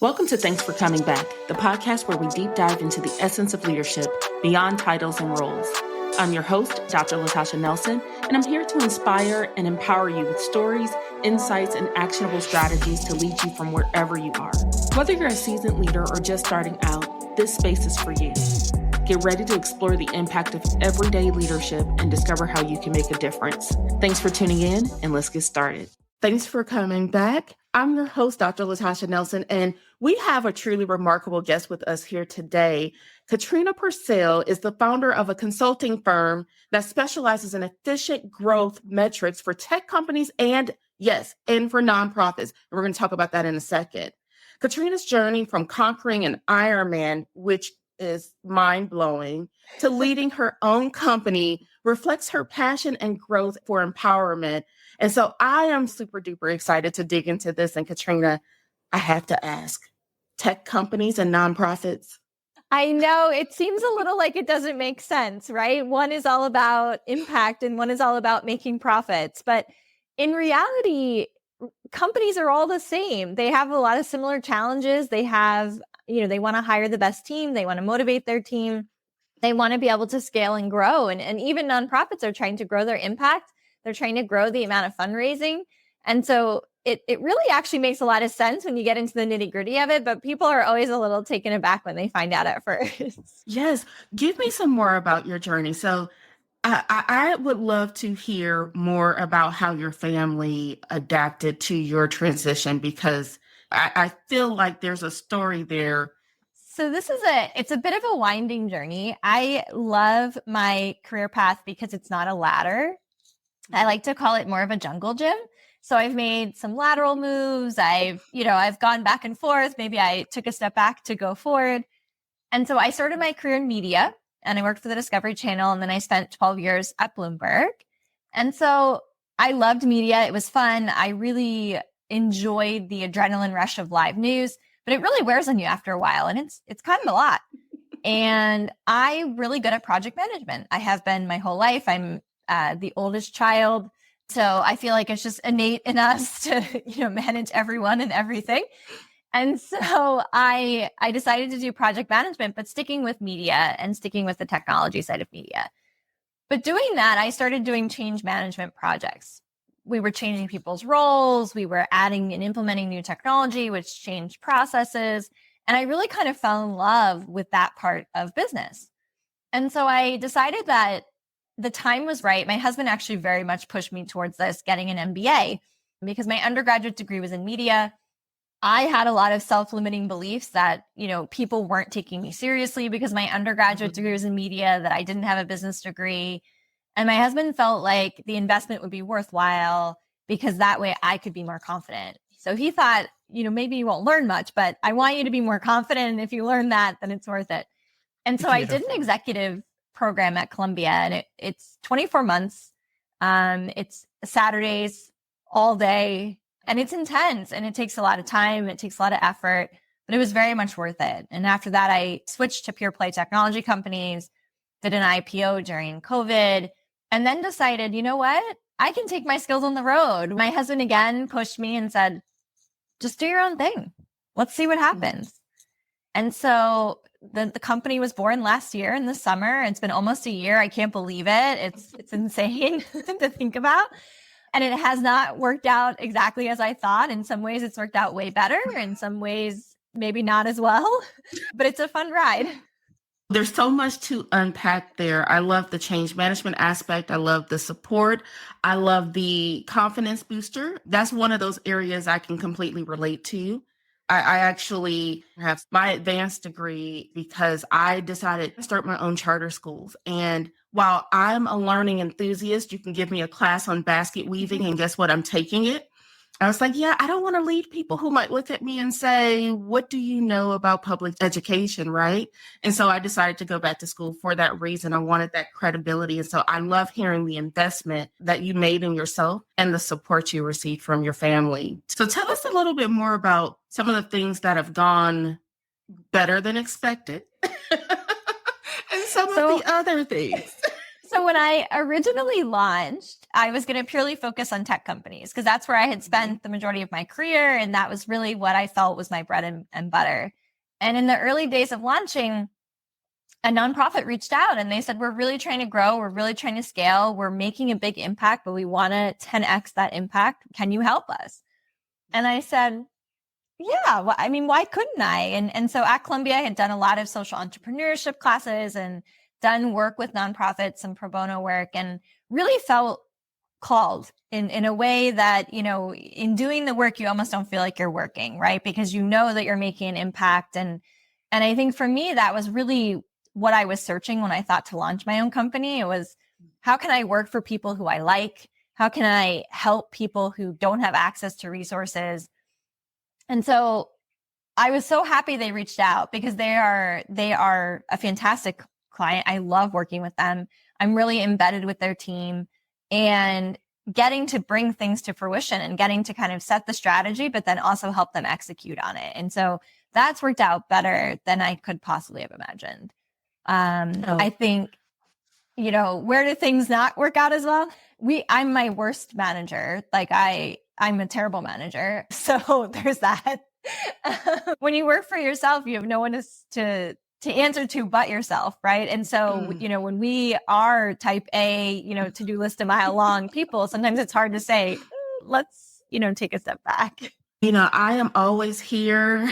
Welcome to Thanks for Coming Back, the podcast where we deep dive into the essence of leadership beyond titles and roles. I'm your host, Dr. Latasha Nelson, and I'm here to inspire and empower you with stories, insights, and actionable strategies to lead you from wherever you are. Whether you're a seasoned leader or just starting out, this space is for you. Get ready to explore the impact of everyday leadership and discover how you can make a difference. Thanks for tuning in, and let's get started. Thanks for coming back. I'm your host, Dr. Latasha Nelson, and we have a truly remarkable guest with us here today. Katrina Purcell is the founder of a consulting firm that specializes in efficient growth metrics for tech companies and for nonprofits. And we're going to talk about that in a second. Katrina's journey from conquering an Ironman, which is mind-blowing, to leading her own company reflects her passion and growth for empowerment. And so I am super duper excited to dig into this. And Katrina, I have to ask, tech companies and nonprofits? I know it seems a little like it doesn't make sense, right? One is all about impact and one is all about making profits. But in reality, companies are all the same. They have a lot of similar challenges. They have, they want to hire the best team. They want to motivate their team. They want to be able to scale and grow. And even nonprofits are trying to grow their impact. They're trying to grow the amount of fundraising. And so it really actually makes a lot of sense when you get into the nitty gritty of it, but people are always a little taken aback when they find out at first. Yes. Give me some more about your journey. So I would love to hear more about how your family adapted to your transition, because I feel like there's a story there. So it's a bit of a winding journey. I love my career path because it's not a ladder. I like to call it more of a jungle gym. So I've made some lateral moves. I've gone back and forth. Maybe I took a step back to go forward. And so I started my career in media and I worked for the Discovery Channel. And then I spent 12 years at Bloomberg. And so I loved media. It was fun. I really enjoyed the adrenaline rush of live news, but it really wears on you after a while. And it's kind of a lot. And I'm really good at project management. I have been my whole life. I'm the oldest child. So I feel like it's just innate in us to, manage everyone and everything. And so I decided to do project management, but sticking with media and sticking with the technology side of media. But doing that, I started doing change management projects. We were changing people's roles. We were adding and implementing new technology, which changed processes. And I really kind of fell in love with that part of business. And so I decided that the time was right. My husband actually very much pushed me towards this, getting an MBA, because my undergraduate degree was in media. I had a lot of self-limiting beliefs that, people weren't taking me seriously because my undergraduate degree was in media, that I didn't have a business degree. And my husband felt like the investment would be worthwhile because that way I could be more confident. So he thought, maybe you won't learn much, but I want you to be more confident. And if you learn that, then it's worth it. And so I did an executive program at Columbia, and it's 24 months. It's Saturdays all day, and it's intense, and it takes a lot of time. It takes a lot of effort, but it was very much worth it. And after that, I switched to pure play technology companies, did an IPO during COVID, and then decided, you know what? I can take my skills on the road. My husband again pushed me and said, just do your own thing. Let's see what happens. And so the company was born last year in the summer. It's been almost a year. I can't believe it. It's insane to think about. And it has not worked out exactly as I thought. In some ways, it's worked out way better. In some ways, maybe not as well. But it's a fun ride. There's so much to unpack there. I love the change management aspect. I love the support. I love the confidence booster. That's one of those areas I can completely relate to. I actually have my advanced degree because I decided to start my own charter schools. And while I'm a learning enthusiast, you can give me a class on basket weaving and guess what? I'm taking it. I was like, yeah, I don't want to lead people who might look at me and say, what do you know about public education, right? And so I decided to go back to school for that reason. I wanted that credibility. And so I love hearing the investment that you made in yourself and the support you received from your family. So tell us a little bit more about some of the things that have gone better than expected and some of the other things. So when I originally launched, I was going to purely focus on tech companies because that's where I had spent the majority of my career. And that was really what I felt was my bread and butter. And in the early days of launching, a nonprofit reached out and they said, we're really trying to grow. We're really trying to scale. We're making a big impact, but we want to 10x that impact. Can you help us? And I said, yeah, well, I mean, why couldn't I? And so at Columbia, I had done a lot of social entrepreneurship classes and done work with nonprofits and pro bono work, and really felt called in a way that, in doing the work, you almost don't feel like you're working, right? Because you know that you're making an impact. And I think for me, that was really what I was searching when I thought to launch my own company. It was, how can I work for people who I like? How can I help people who don't have access to resources? And so I was so happy they reached out because they are a fantastic client. I love working with them. I'm really embedded with their team and getting to bring things to fruition and getting to kind of set the strategy, but then also help them execute on it. And so that's worked out better than I could possibly have imagined. I think, where do things not work out as well? I'm my worst manager. Like I'm a terrible manager. So there's that. When you work for yourself, you have no one to answer to but yourself, right? And so, when we are type A, to-do list a mile long people, sometimes it's hard to say, let's, take a step back. I am always here.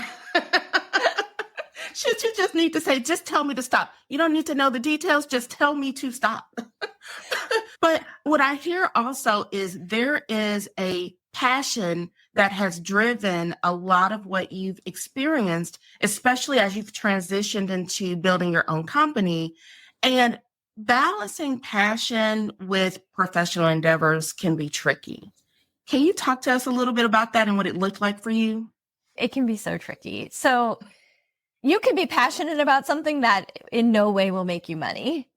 Should you just need to say, just tell me to stop. You don't need to know the details. Just tell me to stop. But what I hear also is there is a passion that has driven a lot of what you've experienced, especially as you've transitioned into building your own company. And balancing passion with professional endeavors can be tricky. Can you talk to us a little bit about that and what it looked like for you? It can be so tricky. So you can be passionate about something that in no way will make you money.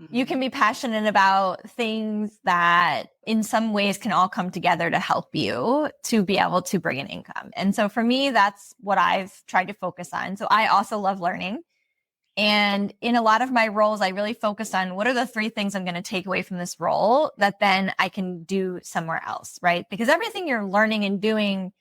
You can be passionate about things that in some ways can all come together to help you to be able to bring in income. And so for me, that's what I've tried to focus on. So I also love learning. And in a lot of my roles, I really focus on what are the 3 things I'm going to take away from this role that then I can do somewhere else, right? Because everything you're learning and doing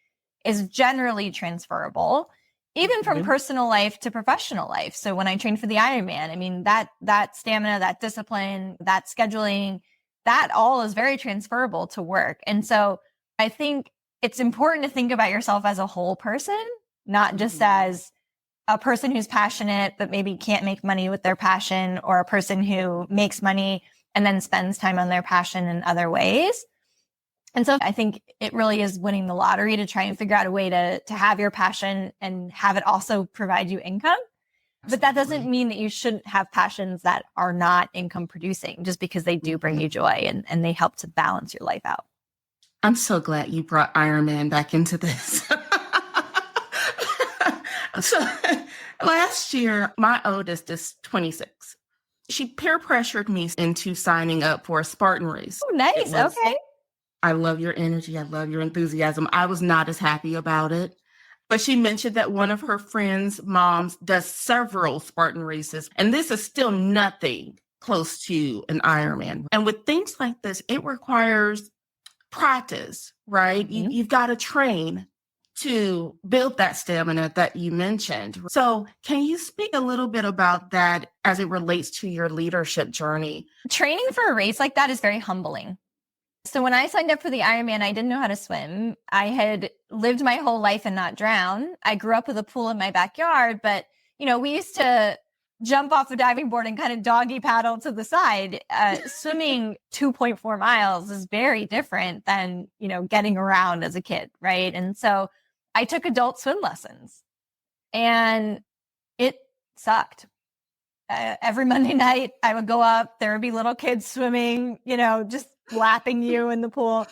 is generally transferable, even from personal life to professional life. So when I trained for the Ironman, I mean, that stamina, that discipline, that scheduling, that all is very transferable to work. And so I think it's important to think about yourself as a whole person, not just as a person who's passionate, but maybe can't make money with their passion, or a person who makes money and then spends time on their passion in other ways. And so I think it really is winning the lottery to try and figure out a way to have your passion and have it also provide you income. But that doesn't mean that you shouldn't have passions that are not income producing, just because they do bring you joy and they help to balance your life out. I'm so glad you brought Ironman back into this. So last year, my oldest is 26. She peer pressured me into signing up for a Spartan race. Oh, nice. Okay. I love your energy. I love your enthusiasm. I was not as happy about it. But she mentioned that one of her friends' moms does several Spartan races, and this is still nothing close to an Ironman. And with things like this, it requires practice, right? You've got to train to build that stamina that you mentioned. So can you speak a little bit about that as it relates to your leadership journey? Training for a race like that is very humbling. So when I signed up for the Ironman, I didn't know how to swim. I had lived my whole life and not drown. I grew up with a pool in my backyard, but we used to jump off the diving board and kind of doggy paddle to the side. Swimming 2.4 miles is very different than, getting around as a kid, right? And so I took adult swim lessons and it sucked. Every Monday night I would go up, there would be little kids swimming, just lapping you in the pool.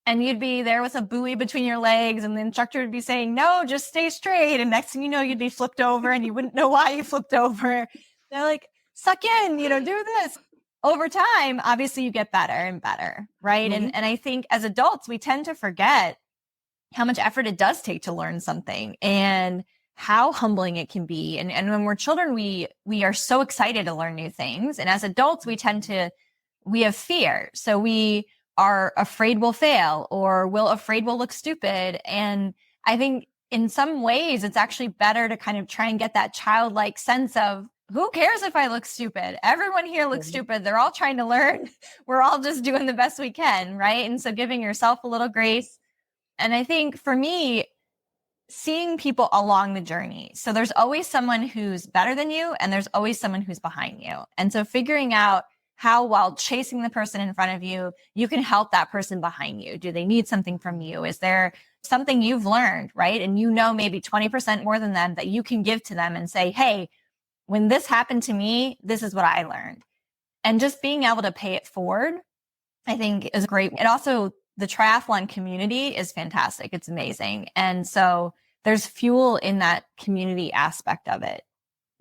And you'd be there with a buoy between your legs and the instructor would be saying, no, just stay straight. And next thing you know, you'd be flipped over and you wouldn't know why you flipped over. They're like, suck in, do this. Over time, obviously you get better and better, right? And I think as adults, we tend to forget how much effort it does take to learn something and how humbling it can be. And when we're children, we are so excited to learn new things. And as adults, we have fear. So we are afraid we'll fail or afraid we'll look stupid. And I think in some ways, it's actually better to kind of try and get that childlike sense of, who cares if I look stupid? Everyone here looks stupid. They're all trying to learn. We're all just doing the best we can, right? And so giving yourself a little grace. And I think for me, seeing people along the journey. So there's always someone who's better than you, and there's always someone who's behind you. And so figuring out how, while chasing the person in front of you, you can help that person behind you. Do they need something from you? Is there something you've learned, right? And you know maybe 20% more than them that you can give to them and say, hey, when this happened to me, this is what I learned. And just being able to pay it forward, I think is great. And also the triathlon community is fantastic. It's amazing. And so there's fuel in that community aspect of it,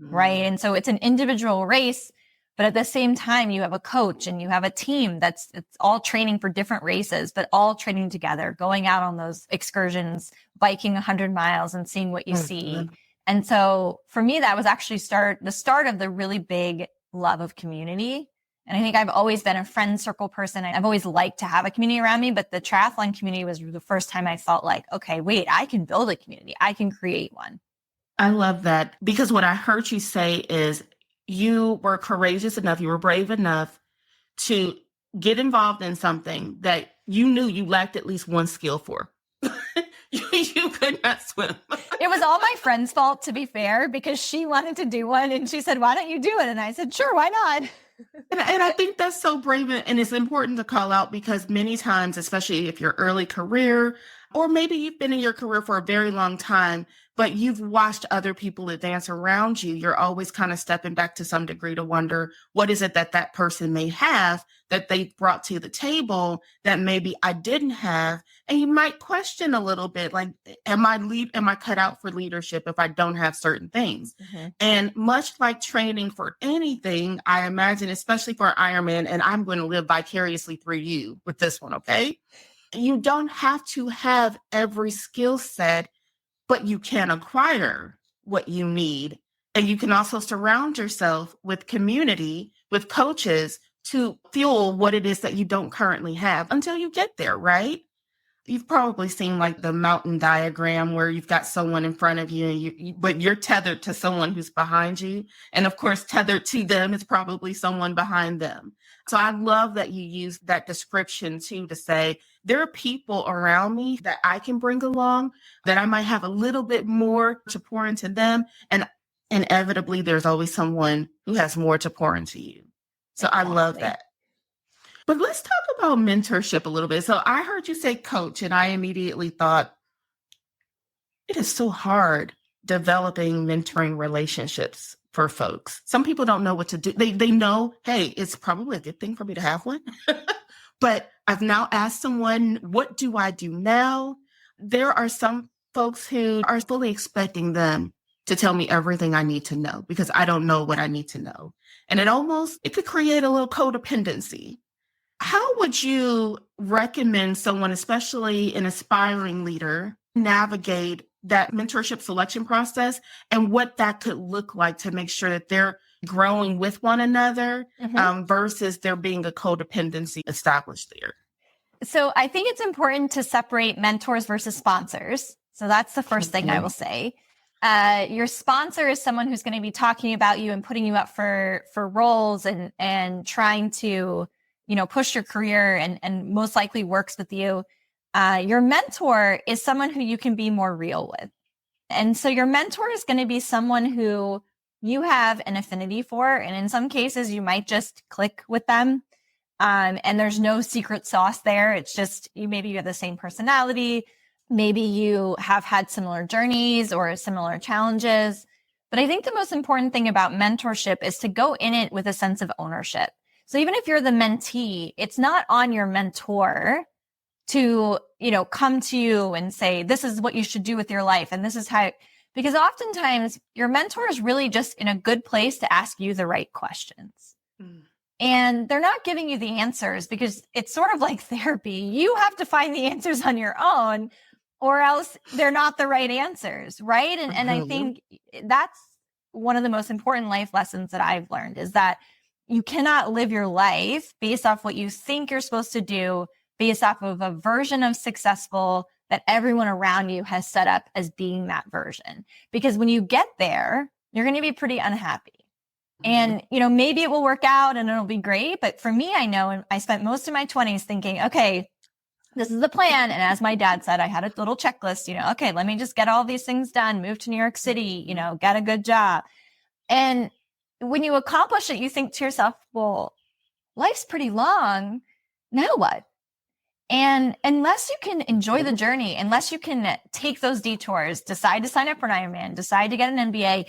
right? And so it's an individual race, but at the same time, you have a coach and you have a team it's all training for different races, but all training together, going out on those excursions, biking 100 miles and seeing what you see. And so for me, that was actually the start of the really big love of community. And I think I've always been a friend circle person. I've always liked to have a community around me, but the triathlon community was the first time I felt like, okay, wait, I can build a community. I can create one. I love that, because what I heard you say is you were courageous enough, you were brave enough to get involved in something that you knew you lacked at least one skill for. You could not swim. It was all my friend's fault, to be fair, because she wanted to do one and she said, why don't you do it? And I said, sure, why not? And I think that's so brave, and it's important to call out, because many times, especially if you're early career, or maybe you've been in your career for a very long time, but you've watched other people advance around you, you're always kind of stepping back to some degree to wonder, what is it that person may have that they brought to the table that maybe I didn't have? And you might question a little bit, like, am I cut out for leadership if I don't have certain things? Mm-hmm. And much like training for anything, I imagine, especially for Ironman, and I'm going to live vicariously through you with this one, okay? You don't have to have every skill set, but you can acquire what you need. And you can also surround yourself with community, with coaches to fuel what it is that you don't currently have until you get there, right? You've probably seen like the mountain diagram where you've got someone in front of you, and but you're tethered to someone who's behind you. And of course, tethered to them is probably someone behind them. So I love that you use that description too, to say, there are people around me that I can bring along, that I might have a little bit more to pour into them. And inevitably, there's always someone who has more to pour into you. So exactly. I love that. But let's talk about mentorship a little bit. So I heard you say coach, and I immediately thought, it is so hard developing mentoring relationships for folks. Some people don't know what to do. They know, hey, it's probably a good thing for me to have one. But I've now asked someone, what do I do now? There are some folks who are fully expecting them to tell me everything I need to know because I don't know what I need to know. And it could create a little codependency. How would you recommend someone, especially an aspiring leader, navigate that mentorship selection process and what that could look like to make sure that they're growing with one another versus there being a codependency established there? So I think it's important to separate mentors versus sponsors. So that's the first thing I will say. Your sponsor is someone who's going to be talking about you and putting you up for roles and trying to, push your career and most likely works with you. Your mentor is someone who you can be more real with. And so your mentor is going to be someone who you have an affinity for. And in some cases, you might just click with them. And there's no secret sauce there. It's just maybe you have the same personality. Maybe you have had similar journeys or similar challenges. But I think the most important thing about mentorship is to go in it with a sense of ownership. So even if you're the mentee, it's not on your mentor to, come to you and say, this is what you should do with your life. And this is how, because oftentimes your mentor is really just in a good place to ask you the right questions. And they're not giving you the answers because it's sort of like therapy. You have to find the answers on your own or else they're not the right answers. Right. And I think that's one of the most important life lessons that I've learned is that you cannot live your life based off what you think you're supposed to do based off of a version of successful that everyone around you has set up as being that version. Because when you get there, you're going to be pretty unhappy. And, maybe it will work out and it'll be great. But for me, I know, and I spent most of my 20s thinking, okay, this is the plan. And as my dad said, I had a little checklist, okay, let me just get all these things done, move to New York City, get a good job. And when you accomplish it, you think to yourself, well, life's pretty long. Now what? And unless you can enjoy the journey, unless you can take those detours, decide to sign up for an Ironman, decide to get an MBA,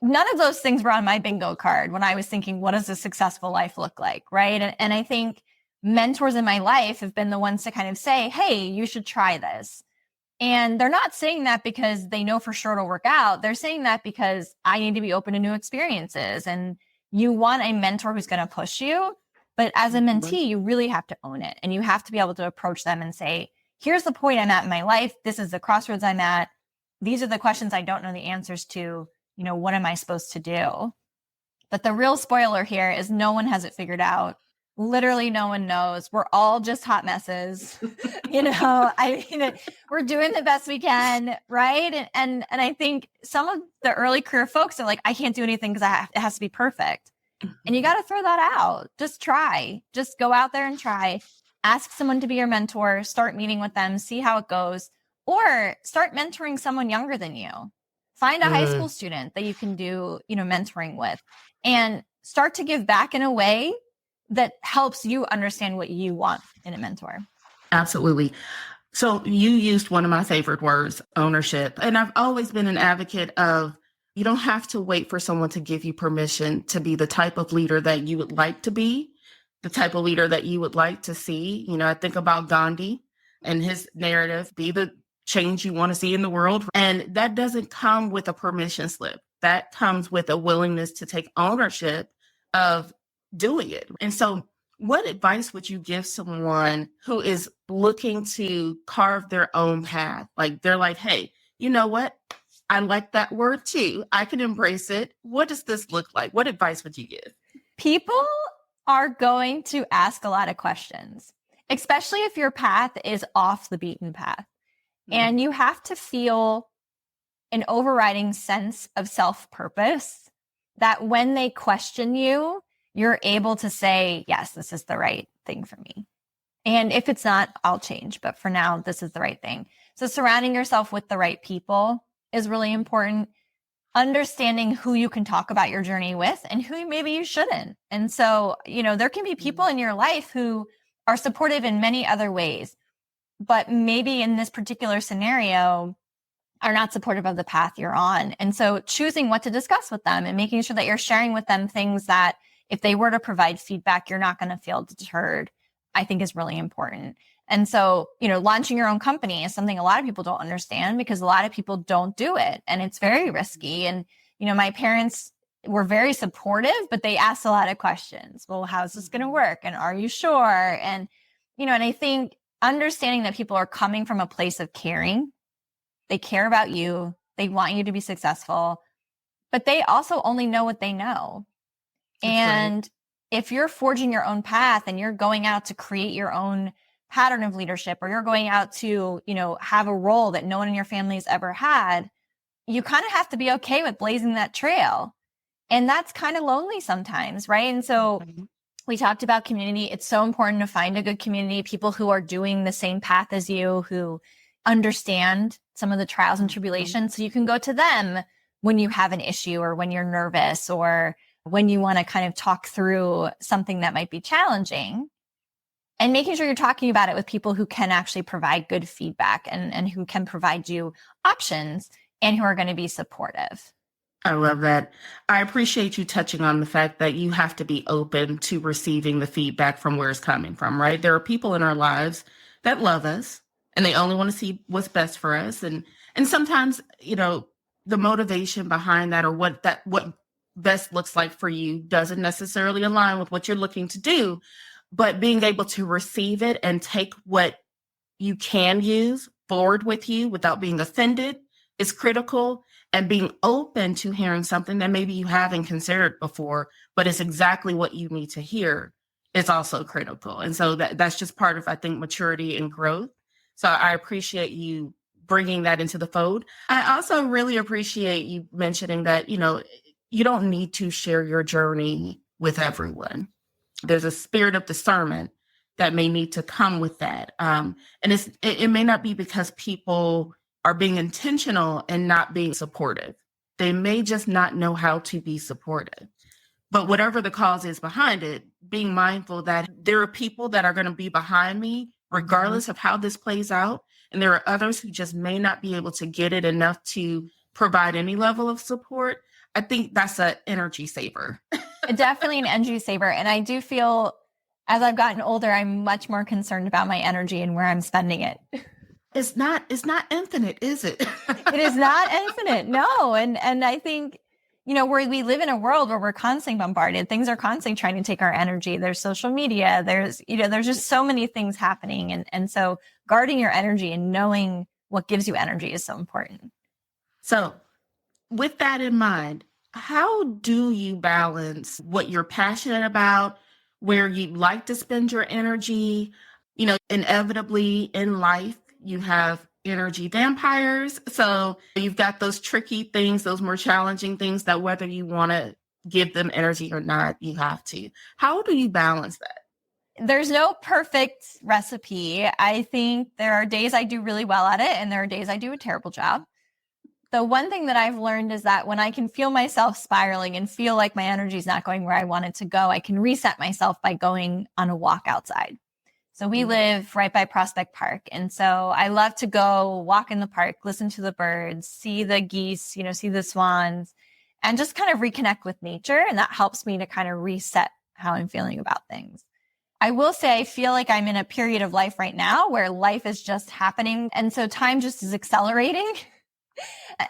none of those things were on my bingo card when I was thinking, what does a successful life look like? Right. And I think mentors in my life have been the ones to kind of say, hey, you should try this. And they're not saying that because they know for sure it'll work out. They're saying that because I need to be open to new experiences. And you want a mentor who's going to push you. But as a mentee, you really have to own it. And you have to be able to approach them and say, here's the point I'm at in my life. This is the crossroads I'm at. These are the questions I don't know the answers to. What am I supposed to do? But the real spoiler here is no one has it figured out. Literally no one knows. We're all just hot messes. We're doing the best we can, right? And I think some of the early career folks are like, I can't do anything because it has to be perfect. And you got to throw that out. Just try. Just go out there and try. Ask someone to be your mentor. Start meeting with them. See how it goes. Or start mentoring someone younger than you. Find a high school student that you can do, mentoring with, and start to give back in a way that helps you understand what you want in a mentor. Absolutely. So you used one of my favorite words, ownership. And I've always been an advocate of, you don't have to wait for someone to give you permission to be the type of leader that you would like to be, the type of leader that you would like to see. I think about Gandhi and his narrative, be the change you want to see in the world. And that doesn't come with a permission slip. That comes with a willingness to take ownership of doing it. And so what advice would you give someone who is looking to carve their own path? Like they're like, hey, you know what? I like that word too. I can embrace it. What does this look like? What advice would you give? People are going to ask a lot of questions, especially if your path is off the beaten path. And you have to feel an overriding sense of self-purpose that when they question you, you're able to say, yes, this is the right thing for me. And if it's not, I'll change. But for now, this is the right thing. So surrounding yourself with the right people is really important. Understanding who you can talk about your journey with and who maybe you shouldn't. And so, there can be people in your life who are supportive in many other ways, but maybe in this particular scenario are not supportive of the path you're on. And so choosing what to discuss with them and making sure that you're sharing with them things that if they were to provide feedback, you're not going to feel deterred, I think is really important. And so, launching your own company is something a lot of people don't understand because a lot of people don't do it and it's very risky. And, my parents were very supportive, but they asked a lot of questions. Well, how's this going to work? And are you sure? And, and I think understanding that people are coming from a place of caring, they care about you, they want you to be successful, but they also only know what they know. That's and right. If you're forging your own path and you're going out to create your own pattern of leadership, or you're going out to, have a role that no one in your family has ever had, you kind of have to be okay with blazing that trail. And that's kind of lonely sometimes, right? And so we talked about community. It's so important to find a good community, people who are doing the same path as you, who understand some of the trials and tribulations. So you can go to them when you have an issue or when you're nervous or when you want to kind of talk through something that might be challenging. And making sure you're talking about it with people who can actually provide good feedback and who can provide you options and who are going to be supportive. I love that. I appreciate you touching on the fact that you have to be open to receiving the feedback from where it's coming from, right? There are people in our lives that love us and they only want to see what's best for us. And sometimes, the motivation behind that or what best looks like for you doesn't necessarily align with what you're looking to do, but being able to receive it and take what you can use forward with you without being offended is critical. And being open to hearing something that maybe you haven't considered before, but it's exactly what you need to hear is also critical. And so that's just part of, I think, maturity and growth. So I appreciate you bringing that into the fold. I also really appreciate you mentioning that, you don't need to share your journey with everyone. There's a spirit of discernment that may need to come with that. And it may not be because people are being intentional and not being supportive. They may just not know how to be supportive. But whatever the cause is behind it, being mindful that there are people that are going to be behind me, regardless of how this plays out. And there are others who just may not be able to get it enough to provide any level of support. I think that's an energy saver. Definitely an energy saver. And I do feel as I've gotten older, I'm much more concerned about my energy and where I'm spending it. It's not infinite, is it? It is not infinite. No. And I think, where we live in a world where we're constantly bombarded, things are constantly trying to take our energy. There's social media, there's just so many things happening. And so guarding your energy and knowing what gives you energy is so important. So with that in mind, how do you balance what you're passionate about, where you'd like to spend your energy? Inevitably in life, you have energy vampires. So you've got those tricky things, those more challenging things that whether you want to give them energy or not, you have to. How do you balance that? There's no perfect recipe. I think there are days I do really well at it, and there are days I do a terrible job. The one thing that I've learned is that when I can feel myself spiraling and feel like my energy is not going where I want it to go, I can reset myself by going on a walk outside. So we live right by Prospect Park. And so I love to go walk in the park, listen to the birds, see the geese, see the swans, and just kind of reconnect with nature. And that helps me to kind of reset how I'm feeling about things. I will say I feel like I'm in a period of life right now where life is just happening. And so time just is accelerating.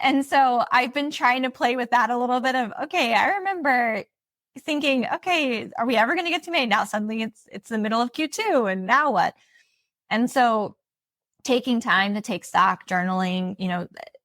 And so I've been trying to play with that a little bit of, okay, I remember thinking, okay, are we ever going to get to May? Now suddenly it's the middle of Q2 and now what? And so taking time to take stock, journaling,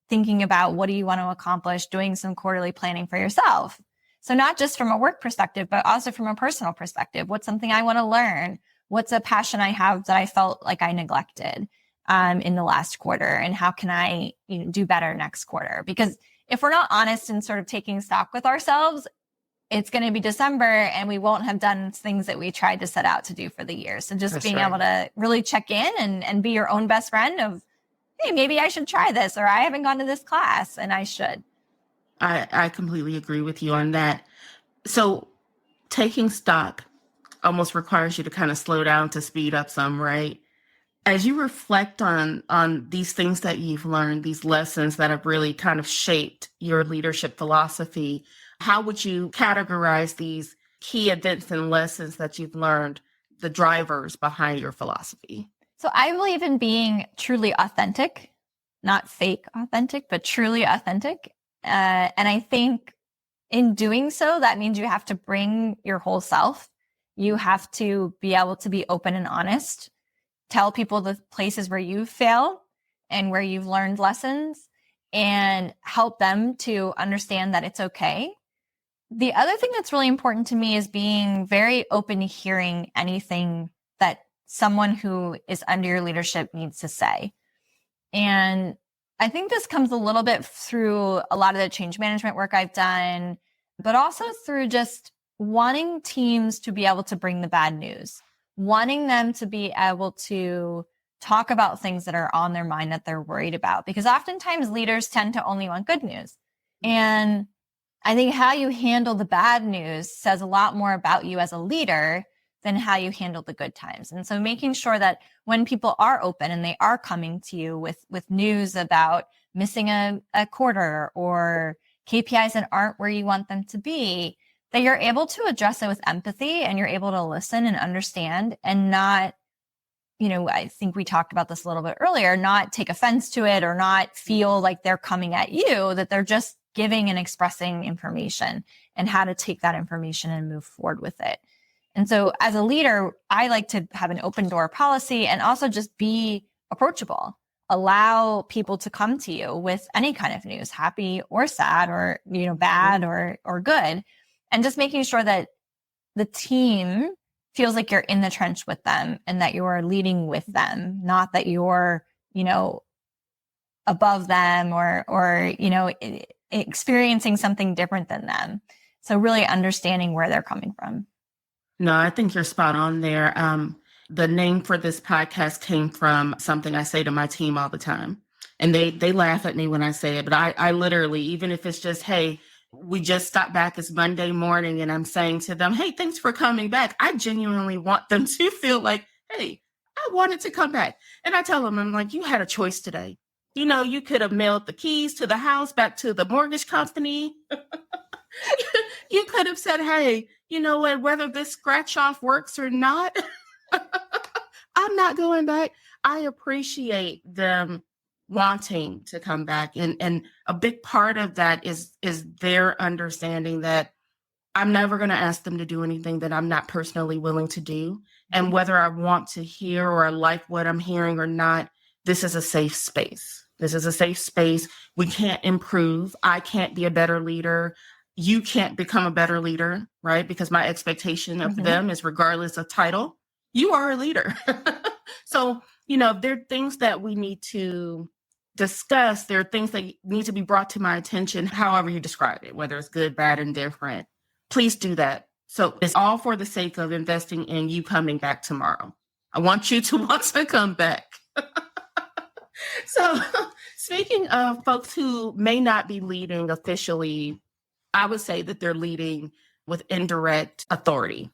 thinking about what do you want to accomplish, doing some quarterly planning for yourself. So not just from a work perspective, but also from a personal perspective. What's something I want to learn? What's a passion I have that I felt like I neglected in the last quarter? And how can I do better next quarter? Because if we're not honest and sort of taking stock with ourselves, it's going to be December and we won't have done things that we tried to set out to do for the year. So just being able to really check in and be your own best friend of, hey, maybe I should try this, or I haven't gone to this class and I should. I completely agree with you on that. So taking stock almost requires you to kind of slow down to speed up some, right? As you reflect on these things that you've learned, these lessons that have really kind of shaped your leadership philosophy, how would you categorize these key events and lessons that you've learned, the drivers behind your philosophy? So I believe in being truly authentic, not fake authentic, but truly authentic. And I think in doing so, that means you have to bring your whole self. You have to be able to be open and honest, tell people the places where you've failed and where you've learned lessons, and help them to understand that it's okay. The other thing that's really important to me is being very open to hearing anything that someone who is under your leadership needs to say. And I think this comes a little bit through a lot of the change management work I've done, but also through just wanting teams to be able to bring the bad news, wanting them to be able to talk about things that are on their mind that they're worried about, because oftentimes leaders tend to only want good news. And I think how you handle the bad news says a lot more about you as a leader than how you handle the good times. And so making sure that when people are open and they are coming to you with news about missing a quarter or KPIs that aren't where you want them to be, that you're able to address it with empathy and you're able to listen and understand and not, I think we talked about this a little bit earlier, not take offense to it or not feel like they're coming at you, that they're just giving and expressing information and how to take that information and move forward with it. And so as a leader, I like to have an open door policy and also just be approachable. Allow people to come to you with any kind of news, happy or sad or, bad or good. And just making sure that the team feels like you're in the trench with them and that you are leading with them, not that you're, above them or experiencing something different than them. So really understanding where they're coming from. No, I think you're spot on there. The name for this podcast came from something I say to my team all the time. And they laugh at me when I say it, but I literally, even if it's just, hey, we just stopped back, it's Monday morning, and I'm saying to them, hey, thanks for coming back. I genuinely want them to feel like, hey, I wanted to come back. And I tell them, I'm like, you had a choice today. You could have mailed the keys to the house back to the mortgage company. You could have said, hey, you know what, whether this scratch off works or not, I'm not going back. I appreciate them wanting to come back. And a big part of that is their understanding that I'm never going to ask them to do anything that I'm not personally willing to do. And whether I want to hear or I like what I'm hearing or not, this is a safe space. This is a safe space. We can't improve. I can't be a better leader. You can't become a better leader, right? Because my expectation of them is regardless of title, you are a leader. So, there are things that we need to discuss. There are things that need to be brought to my attention, however you describe it, whether it's good, bad, and different. Please do that. So it's all for the sake of investing in you coming back tomorrow. I want you to want to come back. So speaking of folks who may not be leading officially, I would say that they're leading with indirect authority,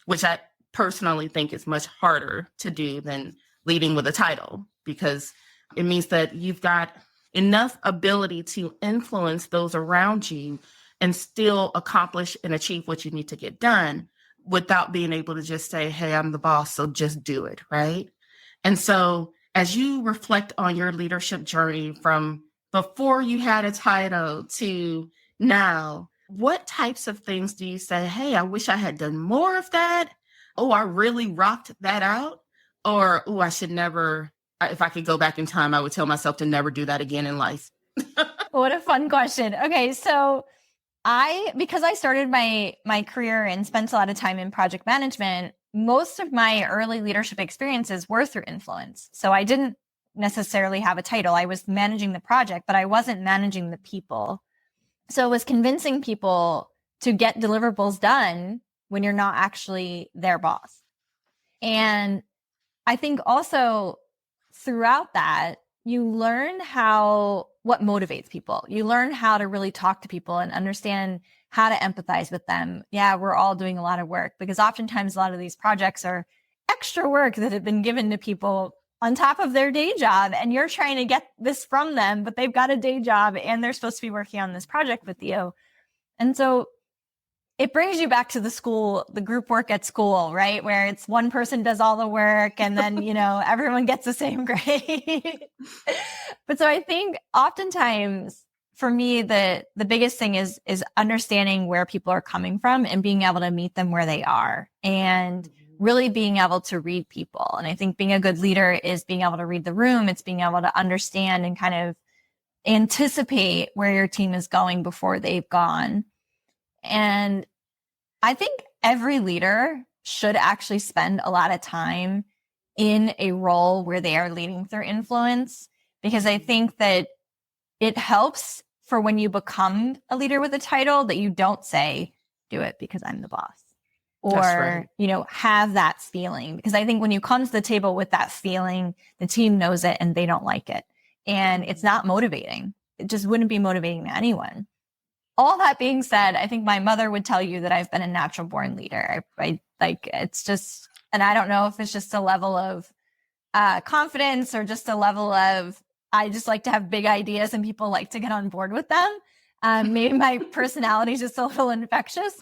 which I personally think is much harder to do than leading with a title, because it means that you've got enough ability to influence those around you and still accomplish and achieve what you need to get done without being able to just say, hey, I'm the boss, so just do it, right? And so as you reflect on your leadership journey from before you had a title to now, what types of things do you say, hey, I wish I had done more of that? Oh, I really rocked that out? Or, oh, I should never, if I could go back in time, I would tell myself to never do that again in life. What a fun question. Okay, so because I started my career and spent a lot of time in project management, most of my early leadership experiences were through influence. So I didn't necessarily have a title. I was managing the project, but I wasn't managing the people. So it was convincing people to get deliverables done when you're not actually their boss. And I think also throughout that, you learn what motivates people. You learn how to really talk to people and understand how to empathize with them. Yeah, we're all doing a lot of work, because oftentimes a lot of these projects are extra work that have been given to people on top of their day job. And you're trying to get this from them, but they've got a day job and they're supposed to be working on this project with you. And so it brings you back to the group work at school, right? Where it's one person does all the work and then, everyone gets the same grade. But so I think oftentimes for me, the biggest thing is understanding where people are coming from and being able to meet them where they are and really being able to read people. And I think being a good leader is being able to read the room. It's being able to understand and kind of anticipate where your team is going before they've gone. And I think every leader should actually spend a lot of time in a role where they are leading through influence, because I think that it helps for when you become a leader with a title that you don't say, do it because I'm the boss, or, have that feeling. Because I think when you come to the table with that feeling, the team knows it and they don't like it. And it's not motivating. It just wouldn't be motivating to anyone. All that being said, I think my mother would tell you that I've been a natural born leader. I like, it's just, and I don't know if it's just a level of confidence or just a level of, I just like to have big ideas and people like to get on board with them. Maybe my personality is just a little infectious.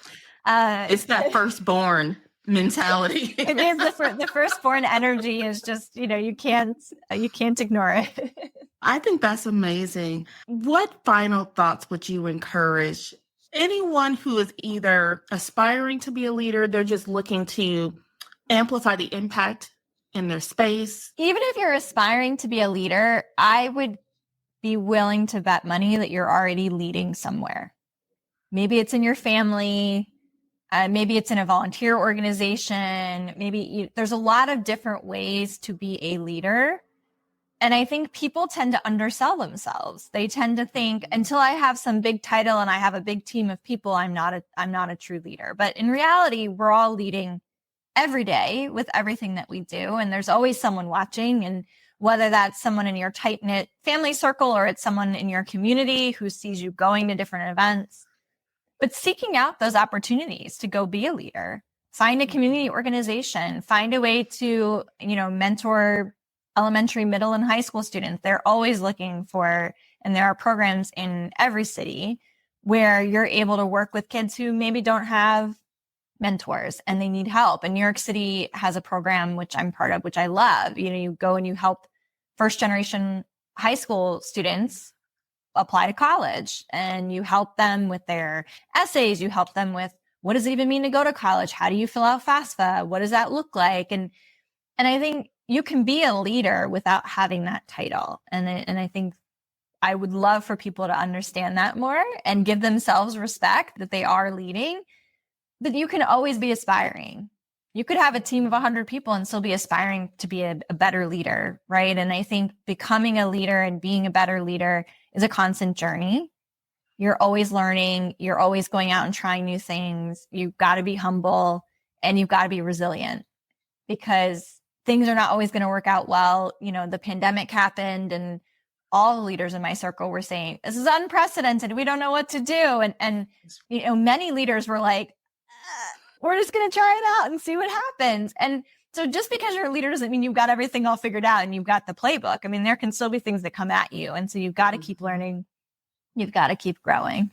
It's that firstborn mentality. It is the firstborn energy is just, you can't ignore it. I think that's amazing. What final thoughts would you encourage anyone who is either aspiring to be a leader, they're just looking to amplify the impact in their space? Even if you're aspiring to be a leader, I would be willing to bet money that you're already leading somewhere. Maybe it's in your family. Maybe it's in a volunteer organization. There's a lot of different ways to be a leader. And I think people tend to undersell themselves. They tend to think until I have some big title and I have a big team of people, I'm not a true leader. But in reality, we're all leading every day with everything that we do. And there's always someone watching. And whether that's someone in your tight-knit family circle or it's someone in your community who sees you going to different events, but seeking out those opportunities to go be a leader, find a community organization, find a way to, mentor elementary, middle, and high school students. They're always looking for, and there are programs in every city where you're able to work with kids who maybe don't have mentors and they need help. And New York City has a program, which I'm part of, which I love. You go and you help first generation high school students apply to college, and you help them with their essays. You help them with, what does it even mean to go to college? How do you fill out FAFSA? What does that look like? And I think you can be a leader without having that title. And I think I would love for people to understand that more and give themselves respect that they are leading, but you can always be aspiring. You could have a team of 100 people and still be aspiring to be a better leader, right? And I think becoming a leader and being a better leader is a constant journey. You're always learning. You're always going out and trying new things. You've got to be humble and you've got to be resilient, because things are not always going to work out well. The pandemic happened and all the leaders in my circle were saying, this is unprecedented. We don't know what to do. And many leaders were like, we're just going to try it out and see what happens. And so just because you're a leader doesn't mean you've got everything all figured out and you've got the playbook. I mean, there can still be things that come at you. And so you've got to keep learning. You've got to keep growing.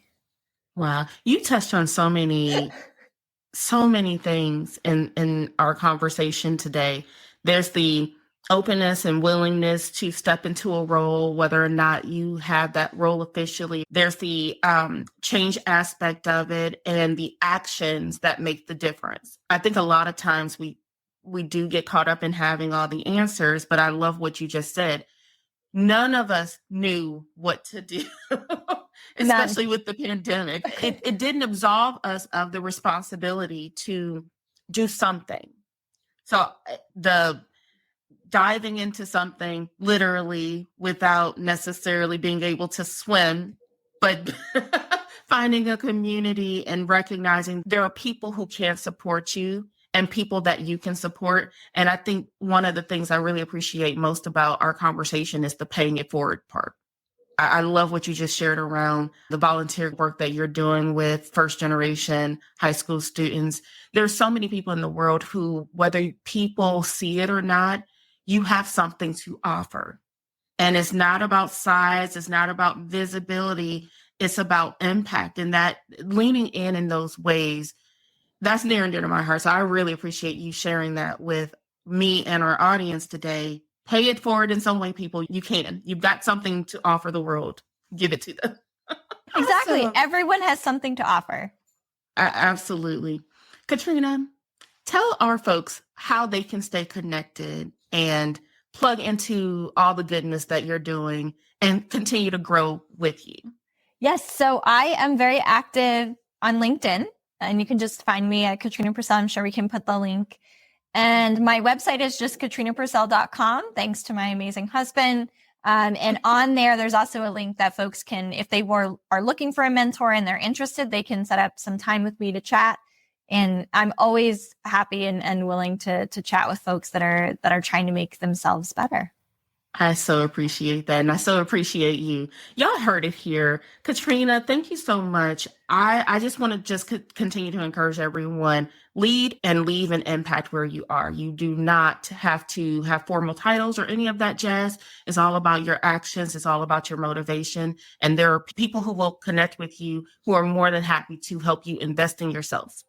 Wow. You touched on so many things in our conversation today. There's the openness and willingness to step into a role, whether or not you have that role officially. There's the change aspect of it and the actions that make the difference. I think a lot of times we do get caught up in having all the answers, but I love what you just said. None of us knew what to do, especially with the pandemic. It didn't absolve us of the responsibility to do something. So the diving into something literally without necessarily being able to swim, but finding a community and recognizing there are people who can support you and people that you can support. And I think one of the things I really appreciate most about our conversation is the paying it forward part. I love what you just shared around the volunteer work that you're doing with first generation high school students. There's so many people in the world who, whether people see it or not, you have something to offer. And it's not about size. It's not about visibility. It's about impact, and that leaning in those ways, that's near and dear to my heart. So I really appreciate you sharing that with me and our audience today. Pay it forward in some way, people. You can. You've got something to offer the world. Give it to them. Exactly. Awesome. Everyone has something to offer. Absolutely. Katrina, tell our folks how they can stay connected and plug into all the goodness that you're doing and continue to grow with you. Yes. So I am very active on LinkedIn, and you can just find me at Katrina Purcell. I'm sure we can put the link. And my website is just katrinapurcell.com, thanks to my amazing husband. And on there's also a link that folks can, if they are looking for a mentor and they're interested, they can set up some time with me to chat. And I'm always happy and willing to chat with folks that are trying to make themselves better. I so appreciate that. And I so appreciate you. Y'all heard it here. Katrina, thank you so much. I just want to continue to encourage everyone, lead and leave an impact where you are. You do not have to have formal titles or any of that jazz. It's all about your actions. It's all about your motivation. And there are people who will connect with you who are more than happy to help you invest in yourself.